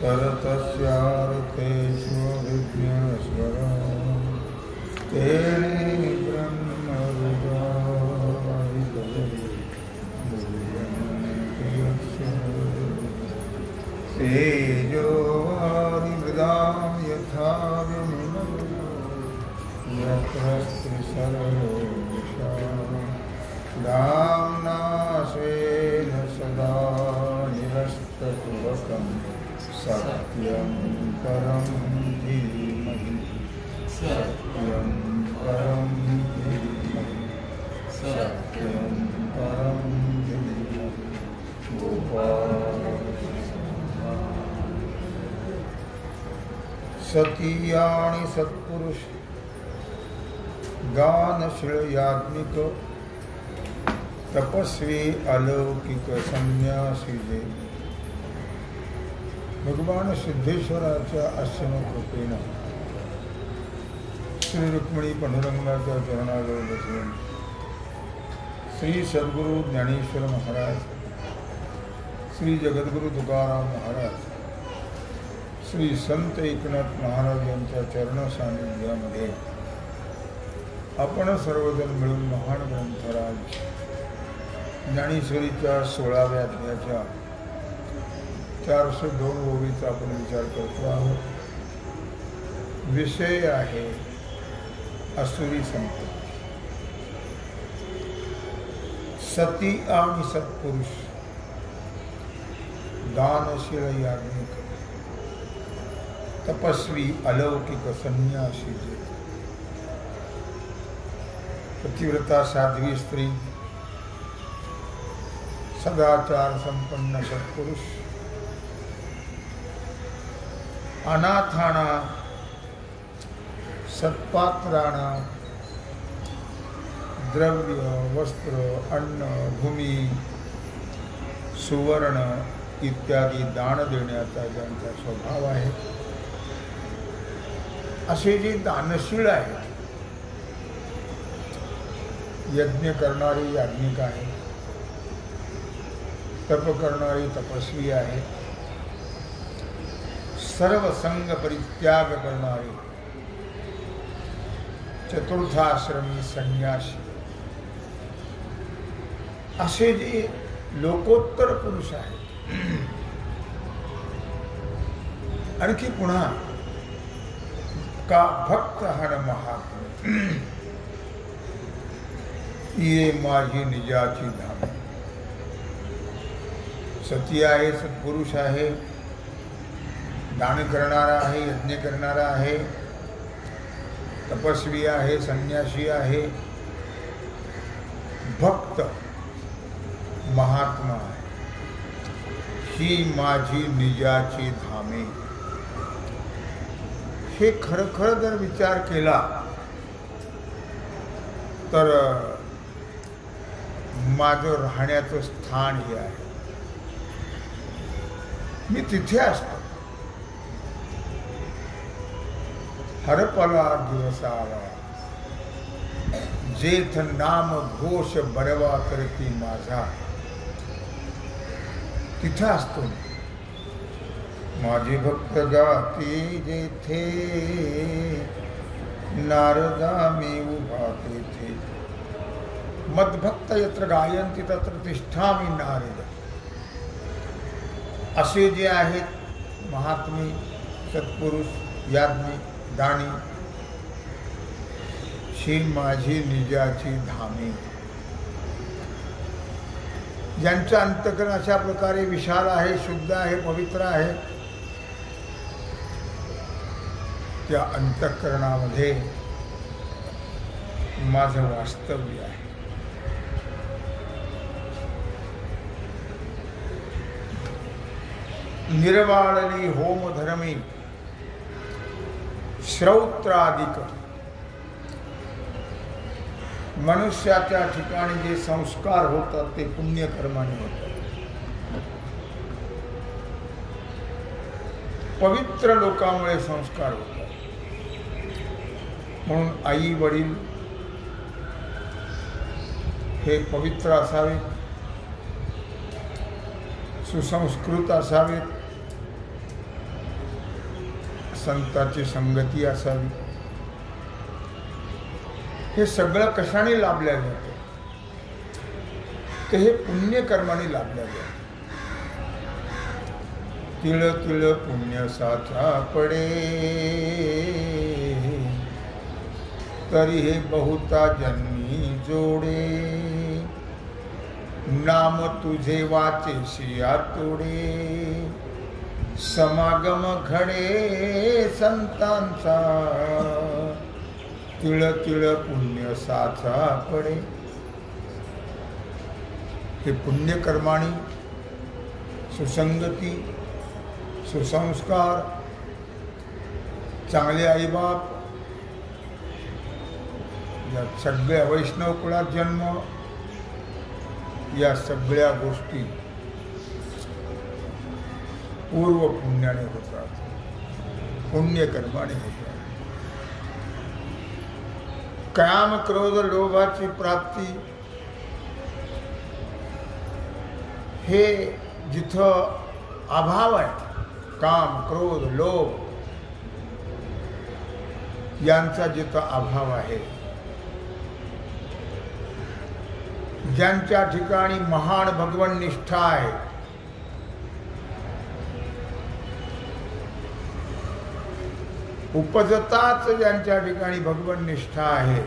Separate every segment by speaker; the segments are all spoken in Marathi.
Speaker 1: तरतस्यार्थेषु विज्ञस्वरं तेने ब्रह्मरुदायितये मूल्यन्ति यस्य तेजो वारिमृदां यथा विनिमयो यत्र सर्वेषां धाम्ना स्वेन सदा निरस्तकुहकं सत्यं परं धीमहि सत्यं परं धीमहि सत्यं परं धीमहि सतीयानि सत्पुरुष दानशील याज्ञिक तपस्वी अलौकिक संन्यासी जे भगवान सिद्धेश्वराच्या आश्रम कृपेनं श्री रुक्मिणी पांडुरंगाच्या चरणाजवळ बसून श्री सद्गुरु ज्ञानेश्वर महाराज, श्री जगद्गुरु तुकाराम महाराज, श्री संत एकनाथ महाराज यांच्या चरण सानिध्यामध्ये आपण सर्वजण मिळून महान ग्रंथराज ज्ञानेश्वरीच्या 16व्या अध्यायाच्या 402 ओवीचा आपण विचार करतो आहोत. विषय आहे असुरी संपत्ती. सती आणि सत्पुरुष दानशील याज्ञिक तपस्वी अलौकिक संन्यासी जे पतिव्रता साध्वी स्त्री, सदाचार संपन्न सत्पुरुष, अनाथाना सत्पात्राणा द्रव्य वस्त्र अन्न भूमी सुवर्ण इत्यादी दान देण्याचा ज्यांचा स्वभाव आहे असे जे दानशील आहेत, यज्ञ करणारी याज्ञिक आहे, तप करणारी तपस्वी आहे, सर्व संग परित्याग करणारे चतुर्थाश्रमी संन्यासी असे जे लोकोत्तर पुरुष आहेत. आणखी पुन्हा का भक्त हर महात्मा ये माझी निजाची धाम. सती आहे, सत्पुरुष आहे, दान करणारा आहे, यज्ञ करणारा आहे, तपस्वी आहे, संन्यासी आहे, भक्त महात्मा आहे. ही माझी निजाची धामे. हे खरखर जर विचार केला तर माझं राहण्याचं स्थान हे आहे. मी तिथे असतो. हरपला दिवसावा जेथ नाम घोष बरवा करती माझा. तिथे असतो. माझे भक्त गाती जेथे नारदा मी उभा तेथे. मद्भक्त यत्र गायन्ति तत्र तिष्ठामि नारद. असे जे आहेत महात्मे, सत्पुरुष, याज्ञिक, दानी, ही माझी निजाची धामे. ज्यांचं अंतकरण अशा प्रकारे विशाल आहे, शुद्ध आहे, पवित्र आहे, त्या अंतःकरणामध्ये माझं वास्तव्य आहे. निर्वाळली होम धर्मी श्रौत्रादिक. मनुष्याच्या ठिकाणी जे संस्कार होतात ते पुण्यकर्माने होतात. पवित्र लोकांमुळे संस्कार होतात. म्हणून आई वडील हे पवित्र असावेत, सुसंस्कृत असावेत, संताची संगती असावी. हे सगळं कशाने लाभल्या जातं? तर हे पुण्यकर्माने लाभल्या जातं. तिळ तिळ पुण्य साचा पडे, तरी हे बहुता जन्मी जोडे. नाम तुझे वाचेशी आतुडे, समागम घडे संतांचा. तिळ तिळ पुण्य साचा पडे. हे पुण्यकर्माणी सुसंगती, सुसंस्कार, चांगले आईबाप, या सगळ्या वैष्णव कुळात जन्म, या सगळ्या गोष्टी पूर्व पुण्याने होतात, पुण्यकर्माने होतात. काम क्रोध लोभाची प्राप्ती हे जिथं अभाव आहे, काम क्रोध लोभ यांचा जिथं अभाव आहे, ज्यांच्या ठिकाणी महान भगवन निष्ठा आहे, उपजताच ज्यांच्या ठिकाणी भगवन निष्ठा आहे,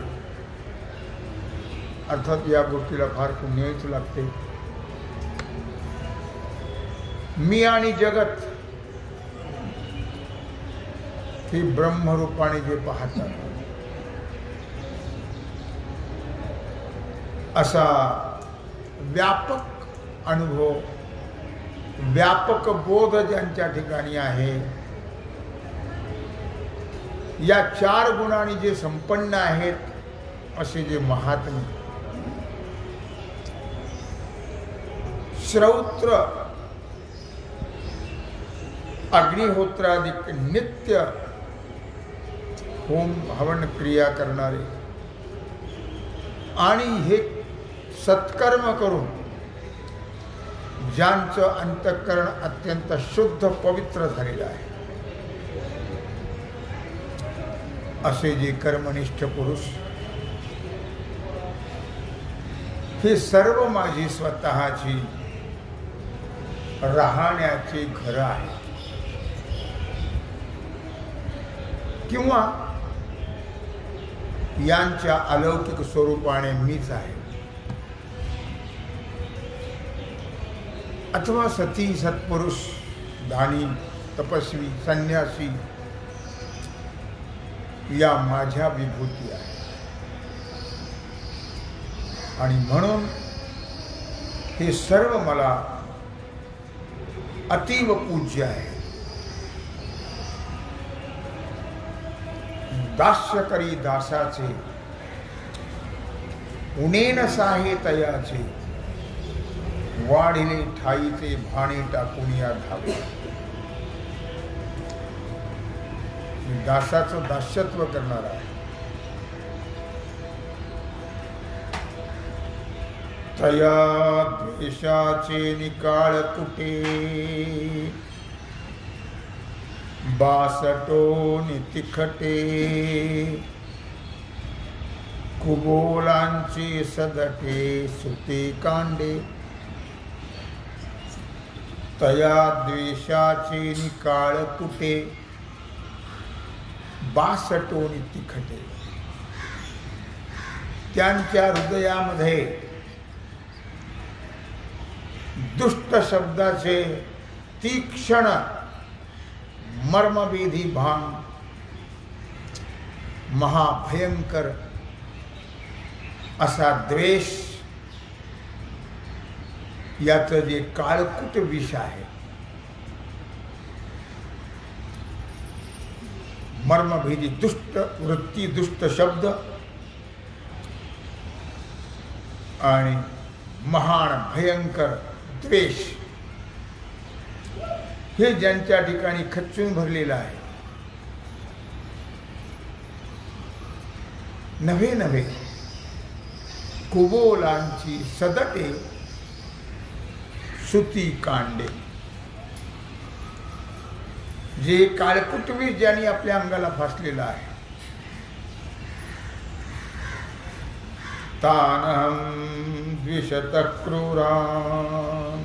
Speaker 1: अर्थात या गोष्टीला फार पुण्याच लागते. मी आणि जगत हे ब्रह्मरूपाने जे पाहतात, असा व्यापक अनुभव, व्यापक बोध ज्यांच्या ठिकाणी आहे, या चार गुणांनी जे संपन्न आहेत असे जे महात्मे, श्रौत्र अग्निहोत्रादिक नित्य होम हवन क्रिया करणारे आणि हे सत्कर्म करून ज्यांचं अंतःकरण अत्यंत शुद्ध पवित्र झालेलं आहे, असे जे कर्मनिष्ठ पुरुष, हे सर्व माझी स्वतःची राहण्याची घरं आहेत किंवा यांच्या अलौकिक स्वरूपाने मीच आहे, अथवा सती सत्पुरुष, दानी, तपस्वी, संन्यासी या माझ्या विभूती आहे. आणि म्हणून हे सर्व मला अतीव पूज्य आहे. दास्य करी दासाचे, उनेन साहे तयाचे, वाढिले ठाईचे भाणे टाकून या धावे. दासाचं दास्यत्व करणार आहे. तया द्वेषाचे निकाळ कुटे, बासटोनी तिखटे, कुबोलांची सदटे सुते कांडे. तया द्वेषाचे निकाळ कुटे, बासटोनी तिखटे. त्यांच्या हृदयामध्ये दुष्ट शब्दाचे तीक्ष्ण मर्मवेधी भान, महाभयंकर असा द्वेष, याचं जे काळकूट विष आहे, मर्मभेदी दुष्ट वृत्ती, दुष्ट शब्द आणि महान भयंकर द्वेष, हे ज्यांच्या ठिकाणी खच्चून भरलेलं आहे, नव्हे नव्हे कुबोलांची सदटे सुती कांडे. जे काळकूट विष ज्यांनी आपल्या अंगाला फासलेलं आहे, तानहं द्विषत क्रूरान्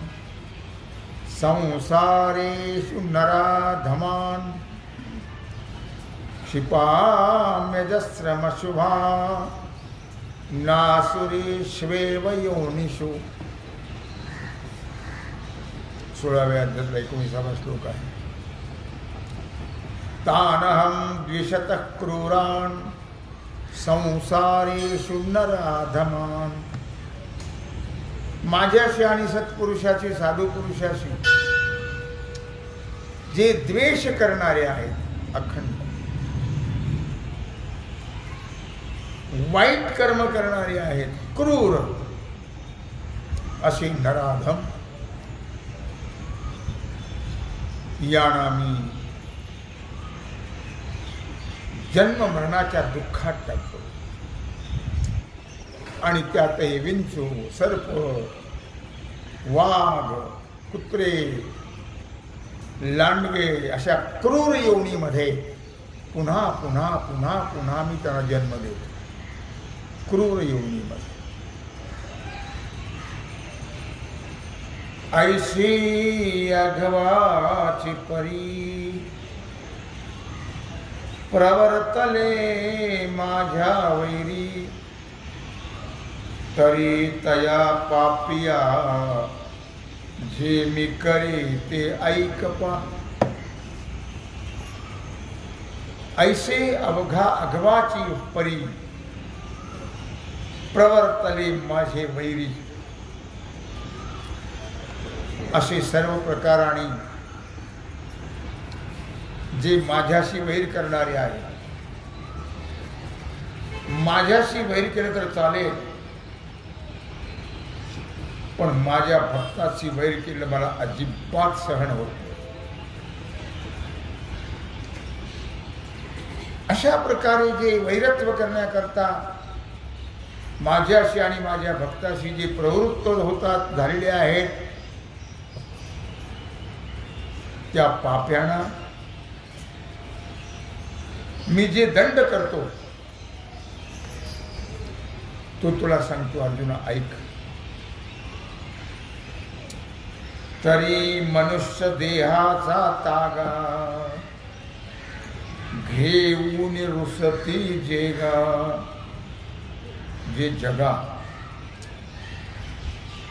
Speaker 1: संसारेषु नराधमान् क्षिपाम्यजस्रमशुभा नासुरेष्वेव योनिषु. 16व्या अध्यायातला 19वा श्लोक आहे. तानहं द्विषत क्रूरान् संसारेषु नराधमान्. माझ्याशी आणि सत्पुरुषाशी, साधू पुरुषाशी जे द्वेष करणारे आहेत, अखंड वाईट कर्म करणारे आहेत, क्रूर असे नराधम, यांना मी जन्म मरणाच्या दुःखात टाकतो. आणि त्यातही विंचू, सर्प, वाघ, कुत्रे, लांडगे अशा क्रूर योनीमध्ये पुन्हा पुन्हा पुन्हा पुन्हा मी त्यांना जन्म देतो. क्रूर योनीमध्ये. ऐशी अघवाची परी प्रवर्तले माझ्या वैरी, तरी तया पापिया जे मी करे ते ऐक पा. ऐसे अघवाची परी प्रवर्तले माझे वैरी. असे सर्व प्रकाराने जे माझ्याशी वैर करणारे आहेत. माझ्याशी वैर केलं तर चालेल, पण माझ्या भक्ताची वैर केलं मला अजिबात सहन होत नाही. अशा प्रकारे जे वैरत्व करण्याकरता माझ्याशी आणि माझ्या भक्ताशी जे प्रवृत्त होतात झालेले आहेत, त्या पाप्यांना मी जे दंड करतो तो तुला सांगतो अर्जुना, ऐक. तरी मनुष्य देहाचा तागा घेऊन रुसती जेगा. जे जगा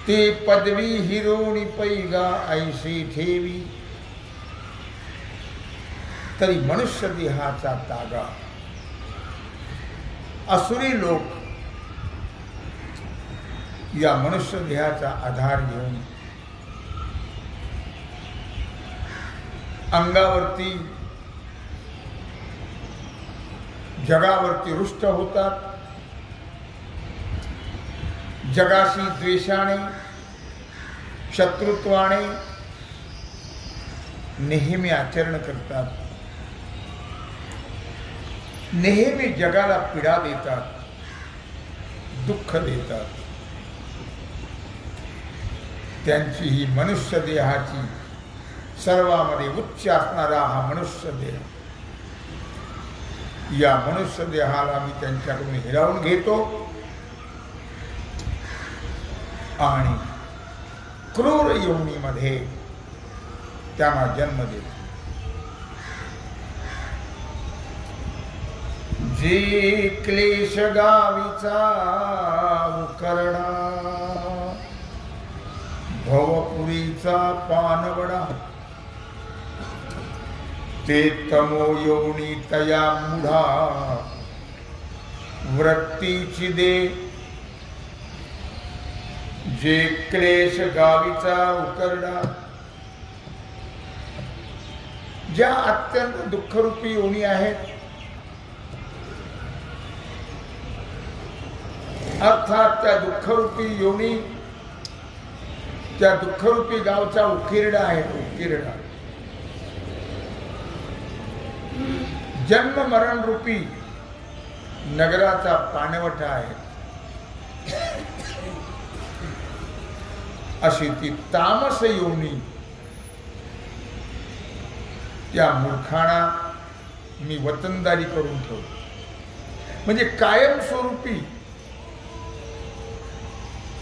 Speaker 1: ते पदवी हिरोणी पैगा ऐशी ठेवी. तरी मनुष्य देहाचा तागा. असुरी लोक या मनुष्य देहाचा आधार घेऊन अंगावरती जगावरती रुष्ट होतात. जगाशी द्वेषाने, शत्रुत्वाने नेहमी आचरण करतात. नेहमी जगाला पीडा देतात, दुःख देतात. त्यांची ही मनुष्य देहाची सर्वांमध्ये उच्च असणारा हा मनुष्य देह, या मनुष्य देहाला मी त्यांच्याकडून हिरावून घेतो आणि क्रूर योनीमध्ये त्यांना जन्म देतो. जे क्लेश गावीचा उकरणा, भवपुरीचा पानवडा. ते तमो योनी तया मुढा वृत्तीची दे. जे क्लेश गावीचा उकरडा, ज्या अत्यंत दुःखरूपी योनी आहेत, अर्थात त्या दुःखरूपी योनी, त्या दुःखरूपी गावचा उकिरडा आहे. उकिरडा जन्म मरण रूपी नगराचा पाणवठा आहे. अशी ती तामस योनी त्या मूर्खाणा मी वतनदारी करून ठेवतो. म्हणजे कायमस्वरूपी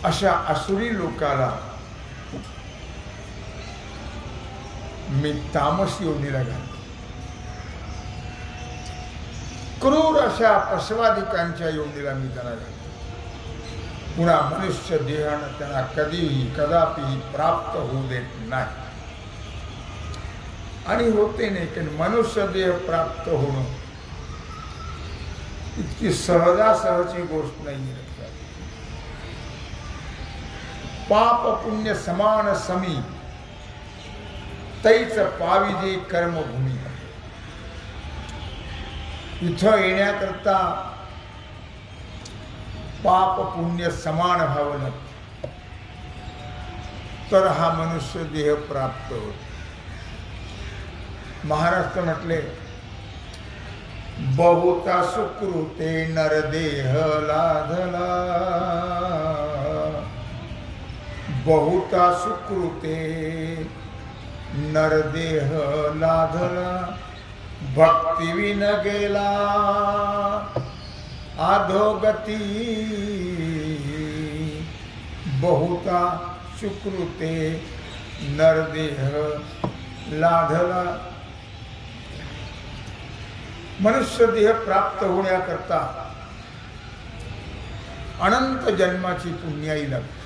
Speaker 1: अशा असुरी लोकाला मी तामस योनीला घालतो. क्रूर अशा पशवादिकांच्या योनीला मी त्यांना घालतो. पुन्हा मनुष्य देहानं त्यांना कधीही कदापि प्राप्त होऊ देत नाही. आणि होते नाही की मनुष्य देह प्राप्त होणं इतकी सहजासहजी गोष्ट नाही. पाप पुण्य समान समी तैच पाविजे कर्मभूमी. इथं येण्याकरता पाप पुण्य समान व्हावं तर हा मनुष्य देह प्राप्त होतो. महाराष्ट्र म्हटले बहुता सुकृते नरदेह लाधला. बहुता सुकृते नरदेह लाधला. भक्तिविन गेला अधोगती. बहुता सुकृते नरदेह लाधला. मनुष्य देह प्राप्त होण्याकरता अनंत जन्माची पुण्याई लागते.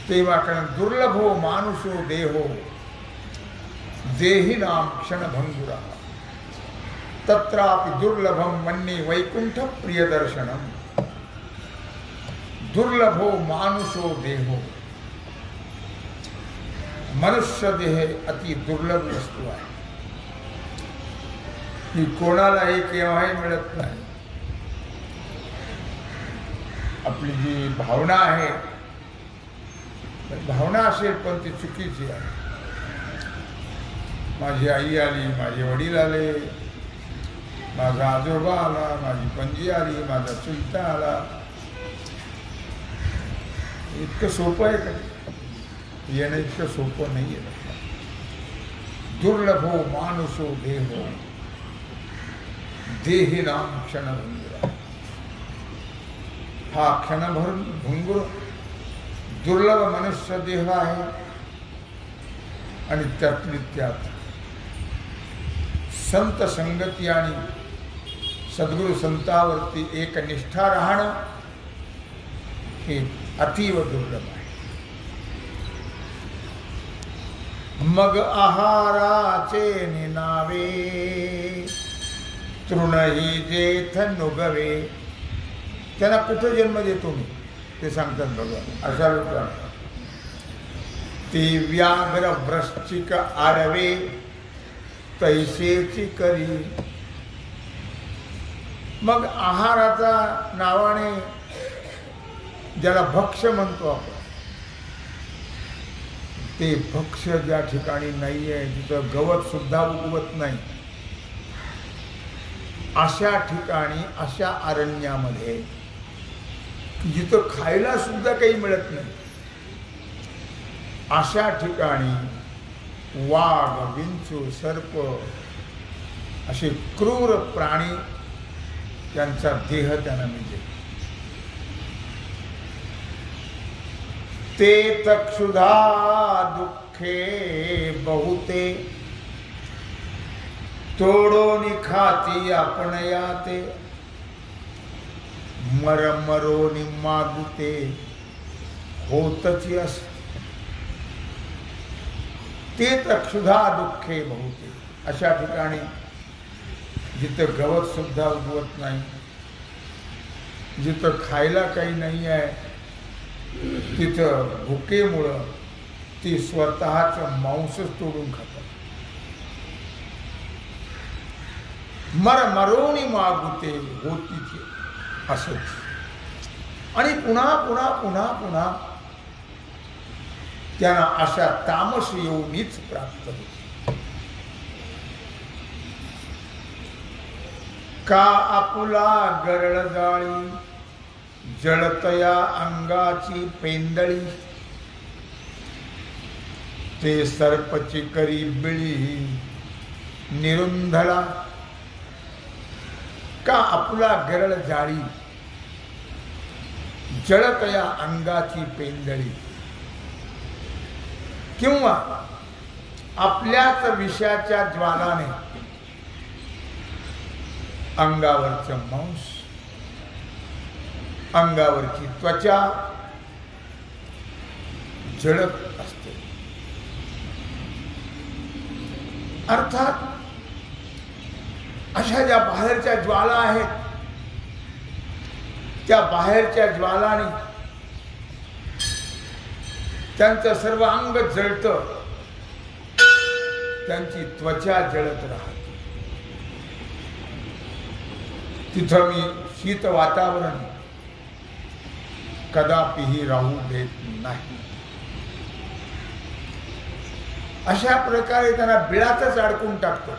Speaker 1: तेव्हा कारण दुर्लभो मानुषो देहो देहिनाम क्षणभंगुरा. तत्रापि दुर्लभम मन्ये वैकुंठ प्रियदर्शनम. दुर्लभो मानुषो देहो. मनुष्य देह अति दुर्लभ वस्तू आहे. ही कोणालाही केव्हाही मिळत नाही. आपली जी भावना आहे भावना असेल पण ती चुकीची आहे. माझी आई आली, माझे वडील आले, माझा आजोबा आला, माझी पणजी आली, माझा चुलता आला. इतकं सोपं आहे का? येणं इतकं सोपं नाही आहे. दुर्लभो मानुषो देहो देहिनाम क्षणभंगुरा. हा क्षणभंगुर दुर्लभ मनुष्य देह आहे. आणि त्यातली त्यात संत संगती आणि सद्गुरु संतावरती एक निष्ठा राहणं हे अतीव दुर्लभ आहे. मग आहाराचे निनावे तृणही जेथ नुगवे. त्यांना कुठं जन्म देतो मी ते सांगतात भगवान. अशा लोकांना ती व्याघ्र वृश्चिक आडवे तैसेची करी. मग आहाराचा नावाने ज्याला भक्ष्य म्हणतो आपण, ते भक्ष्य ज्या ठिकाणी नाही आहे, जिथं गवत सुद्धा उगवत नाही, अशा ठिकाणी, अशा अरण्यामध्ये जिथं खायला सुद्धा काही मिळत नाही, अशा ठिकाणी वाघ, विंचू, सर्प असे क्रूर प्राणी त्यांचा देह त्यांना मिळते. ते तक्षुधा दुःखे बहुते तोडोनी खाती आपण याते. मरमरोनी मागुते होतची असते. ते तक्षुधा दुःखे बहुते. अशा ठिकाणी जिथं गवत सुद्धा उगवत नाही, जिथं खायला काही नाही आहे, तिथं भुकेमुळं ती स्वतःचं मांसच तोडून खातात. मरमरोनी मागुते होतीचे असंच. आणि पुन्हा पुन्हा पुन्हा पुन्हा त्यांना अशा तामस योनीच प्राप्त होते. का आपुला गरळ जाळी जळतया अंगाची पेंदळी. ते सर्पची करी बिळी निरुंधला, का आपुला गरळ जाळी जळत या अंगाची पेंदळी, किंवा आपल्याच विषयाच्या ज्वालाने अंगावरचं मांस, अंगावरची त्वचा जळत असते. अर्थात अशा ज्या बाहेरच्या ज्वाला आहेत, त्या बाहेरच्या ज्वालाने त्यांचं सर्व अंग जळतं, त्यांची त्वचा जळत राहते. तिथं मी शीत वातावरण कदापिही राहू देत नाही. अशा प्रकारे त्यांना बिळातच अडकून टाकतो.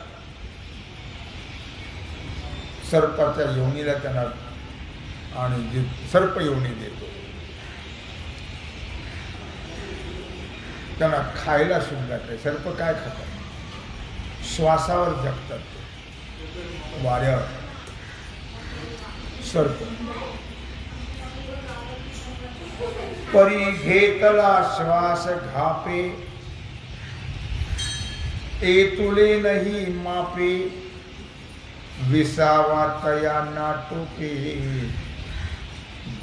Speaker 1: सर्पाच्या योनीला त्यांना आणि जे सर्प योनी देतो, त्यांना खायला सुद्धा काय, सर्प काय खातात? श्वासावर जगतात, वाऱ्यावर. सर्प परी घेतला श्वास घापे, एतुले नाही मापे, विसावा तया नाटोके.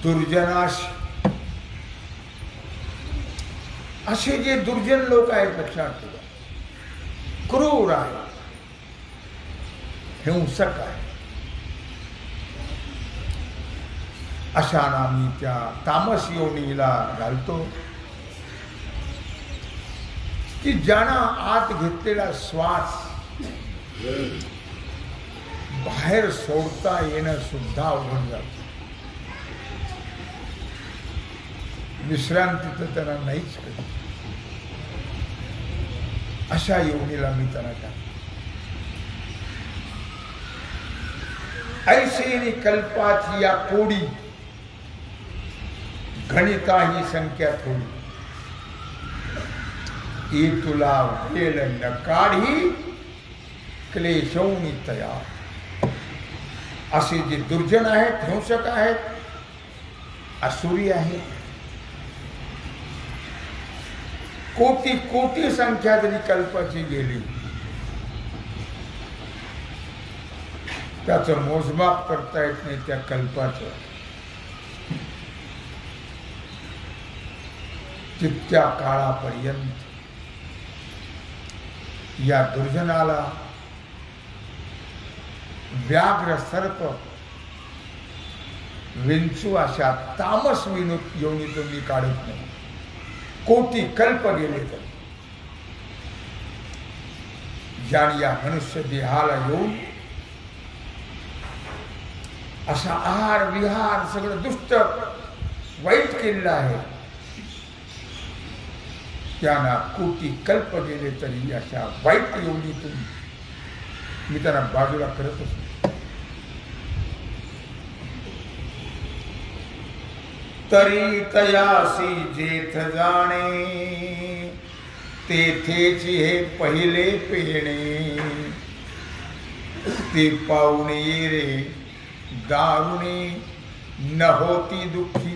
Speaker 1: दुर्जनाश, असे जे दुर्जन लोक आहेत लक्षात ठेवा, क्रूर आहे, हिंसक आहे, अशाना मी त्या तामस योनीला घालतो की ज्यांना आत घेतलेला श्वास बाहेर सोडता येणं सुद्धा अवघड जातं. विश्रांती तर त्यांना नाहीच कधी. अशा योनीला मी त्यांना टाकतो. ऐसेनी कल्पाची या कोडी, गणिता ही संख्या थोडी. ई तुला वेळ न काढी, क्लेशोनी तया. असे जे दुर्जन आहेत, हिंसक आहेत, असुरी आहेत, कोटी कोटी संख्या जरी कल्पाची गेली, त्याचं मोजमाप करता येत नाही त्या कल्पाचं. तितक्या काळापर्यंत या दुर्जनाला व्याघ्र सर्प विंचू अशा तामस योनीतून मी काढत नाही. कोटी कल्प गेले तर ज्याने या मनुष्य देहाला येऊन असा आहार विहार सगळं दुष्ट वाईट केलेलं आहे, त्यांना कोटी कल्प गेले तरी अशा वाईट योनीतून मी त्यांना बाजूला करत असतो. तरी तयासी जेथ जाणे, तेथेची हे पहिले पेणे. ते पाहुणे रे दारुणे, न होती दुःखी.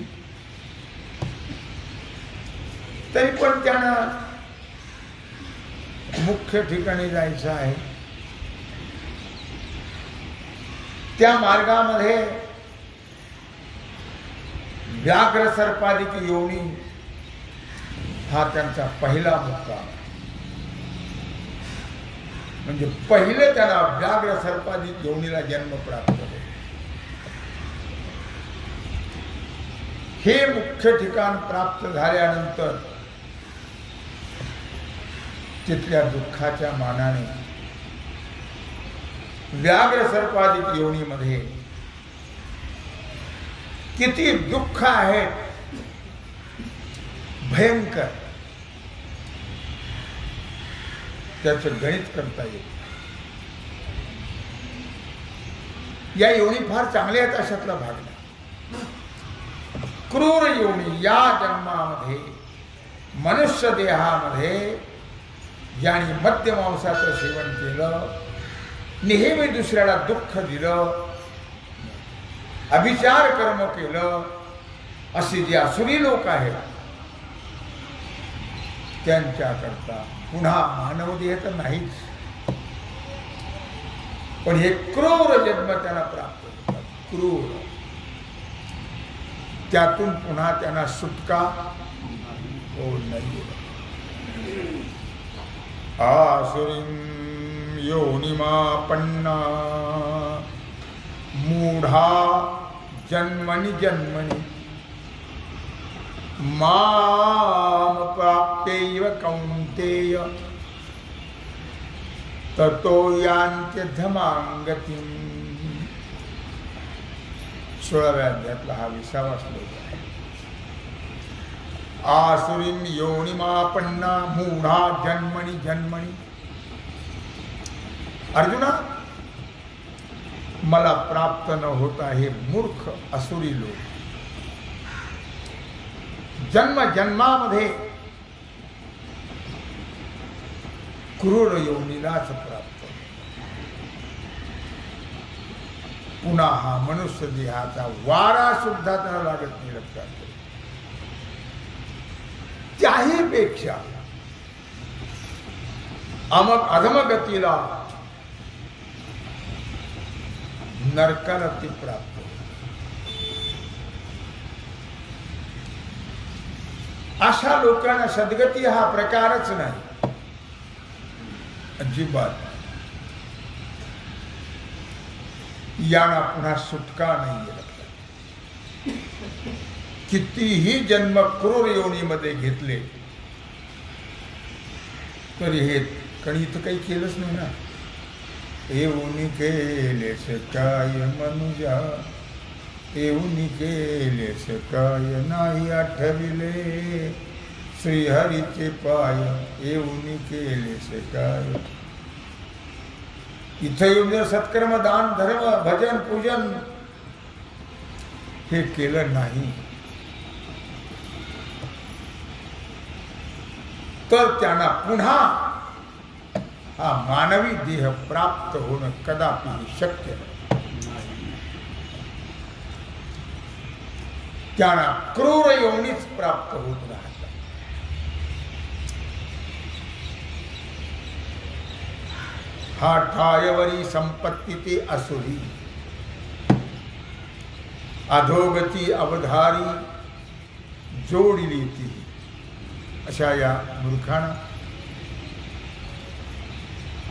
Speaker 1: तरी पण त्यांना मुख्य ठिकाणी जायचं आहे. त्या मार्गामध्ये व्याघ्र सर्पादिक योनी हा त्यांचा पहिला मुक्काम. म्हणजे पहिले त्यांना व्याघ्र सर्पादिक योनीला जन्म प्राप्त होतो. हे मुख्य ठिकाण प्राप्त झाल्यानंतर तिथल्या दुःखाच्या मानाने व्याघ्र सर्पादिक योनीमध्ये किती दुःख आहे, भयंकर, त्याचं गणित करता येईल. या योनी फार चांगल्या आहेत अशातला भाग नाही. क्रूर योनी या जन्मामध्ये मनुष्य देहामध्ये ज्याने मद्य मांसाचं सेवन केलं, नेहमी दुसऱ्याला दुःख दिलं, अभिचार कर्म केलं, असे जे असुरी लोक आहेत त्यांच्याकरता पुन्हा मानवदेह तर नाहीच, पण हे क्रूर जन्म त्यांना प्राप्त होतात. क्रूर, त्यातून पुन्हा त्यांना सुटका होत नाही. आसुरीं योनिमापन्ना मूढा जन्मनि जन्मनि माम प्राप्यैव कौन्तेय ततो यान्त्यधमां गतिम्. 16व्या अध्यायातला हा 20वा श्लोक आहे. आसुरीं योनिमापन्ना मूढा जन्मनि जन्मनि. अर्जुना, मला प्राप्त न होता हे मूर्ख असुरी लोक जन्म जन्मामध्ये क्रूर योनीलाच प्राप्त, पुन्हा हा मनुष्य देहाचा वारा सुद्धा त्याला लागत नाही. लक्षात त्याही पेक्षा अधमगतीला नरकाला ती प्राप्त. अशा लोकांना सद्गती हा प्रकारच नाही, अजिबात. यांना पुन्हा सुटका नाही. कितीही जन्म क्रूर योनीमध्ये घेतले तरी हे कणीत काही केलंच नाही ना. येऊन केलेस काय मनुजा, येऊन केलेस काय नाही आठविले श्रीहरीचे पाय, येऊन केलेस काय. इथं येऊन जर सत्कर्म दान धर्म भजन पूजन हे केलं नाही तर त्यांना पुन्हा हा मानवी देह प्राप्त होणं कदापि शक्य नाही. त्यांना क्रूर योनीच प्राप्त होत राहतात. हा ठायवरी संपत्ती ते असुरी, अधोगती अवधारी जोडली ती. अशा या मूर्खानं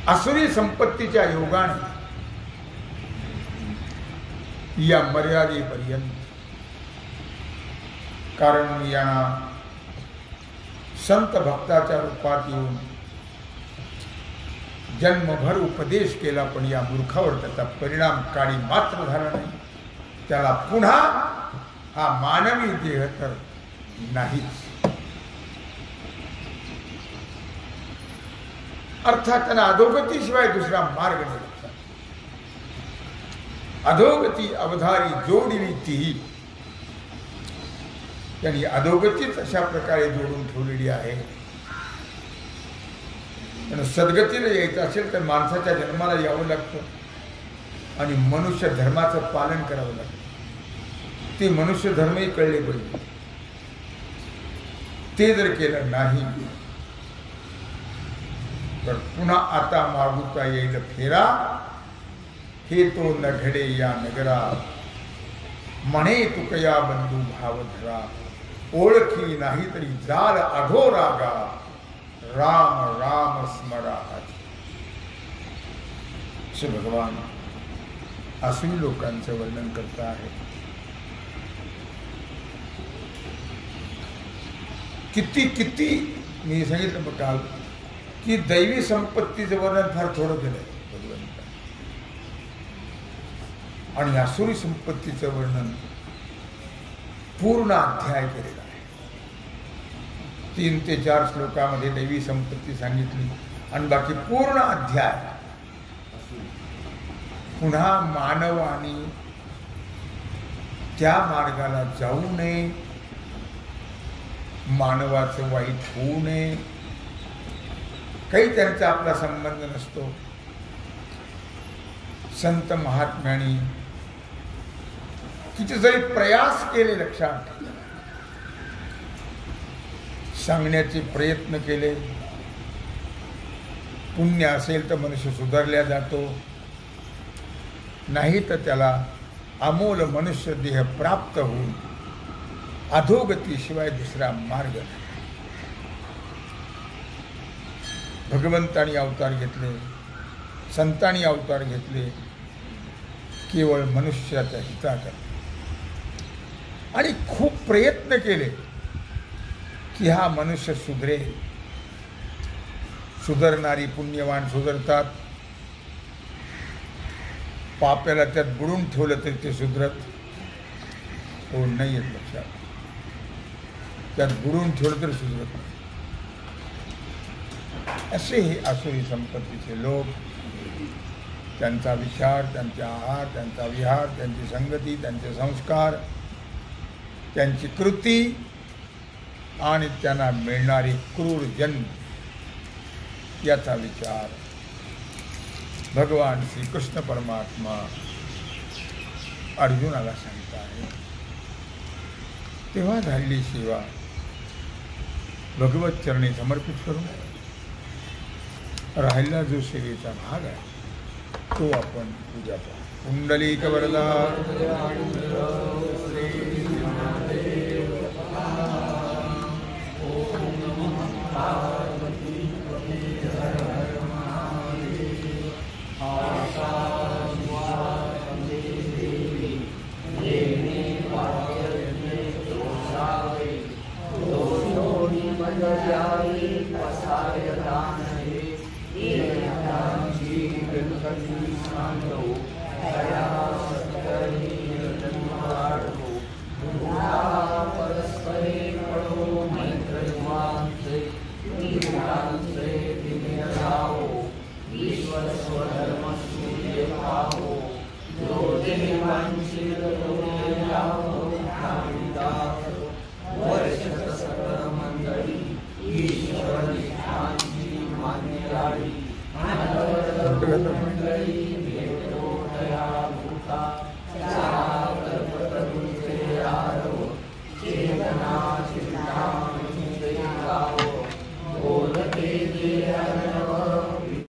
Speaker 1: असुरी संपत्तीच्या योगाने या मर्यादेपर्यंत, कारण यांना संत भक्ताच्या रूपात येऊन जन्मभर उपदेश केला, पण या मूर्खावर त्याचा परिणाम काळी मात्र झाला नाही. त्याला पुन्हा हा मानवी देह तर नाहीच. अर्थात त्यांना अधोगतीशिवाय दुसरा मार्ग नाही. अधोगती अवधारी जोडली तीही, त्यांनी अधोगतीच अशा प्रकारे जोडून ठेवलेली आहे. पण सद्गतीला यायचं असेल तर माणसाच्या जन्माला यावं लागतं आणि मनुष्य धर्माचं पालन करावं लागतं. ते मनुष्य धर्मही कळले पाहिजे. ते जर केलं नाही तर पुन्हा आता मागुता येईल फेरा, हे तो न घडे या नगरा, म्हणे तुकया बंधू भाव धरा, ओळखी नाही तरी जाल अघोरागा, राम राम स्मरा. असे भगवान असुरी लोकांचं वर्णन करता आहे. किती किती मी सांगितलं काल की दैवी संपत्तीचं वर्णन फार थोडं केलंय भगवंता, आणि असुरी संपत्तीचं वर्णन पूर्ण अध्याय केलेला आहे. 3 ते 4 श्लोकामध्ये दैवी संपत्ती सांगितली आणि बाकी पूर्ण अध्याय पुन्हा मानवाने त्या मार्गाला जाऊ नये, मानवाचं वाईट होऊ नये, काही त्यांचा आपला संबंध नसतो. संत महात्म्यांनी कितीतरी प्रयास केले, लक्षात सांगण्याचे प्रयत्न केले. पुण्य असेल तर मनुष्य सुधारल्या जातो, नाही तर त्याला अमोल मनुष्य देह प्राप्त होऊन अधोगतीशिवाय दुसरा मार्ग नाही. भगवंतांनी अवतार घेतले, संतांनी अवतार घेतले, केवळ मनुष्याच्या हितासाठी. आणि खूप प्रयत्न केले की हा मनुष्य सुधरेल. सुधारणारी पुण्यवान सुधरतात, पाप्याला त्यात बुडून ठेवलं तरी ते सुधरत हो नाही येत. लक्षात, त्यात बुडून ठेवलं तरी सुधरत नाही. असे हे आसुरी संपत्तीचे लोक, त्यांचा विचार, त्यांचा आहार, त्यांचा विहार, त्यांची संगती, त्यांचे संस्कार, त्यांची कृती आणि त्यांना मिळणारी क्रूर जन्म याचा विचार भगवान श्रीकृष्ण परमात्मा अर्जुनाला सांगता आहे. तेव्हा झालेली सेवा भगवत चरणी समर्पित करून राहिला जो सेवेचा भाग आहे तो आपण पूजा करू. कुंडलिक वरदा
Speaker 2: पसायदान हे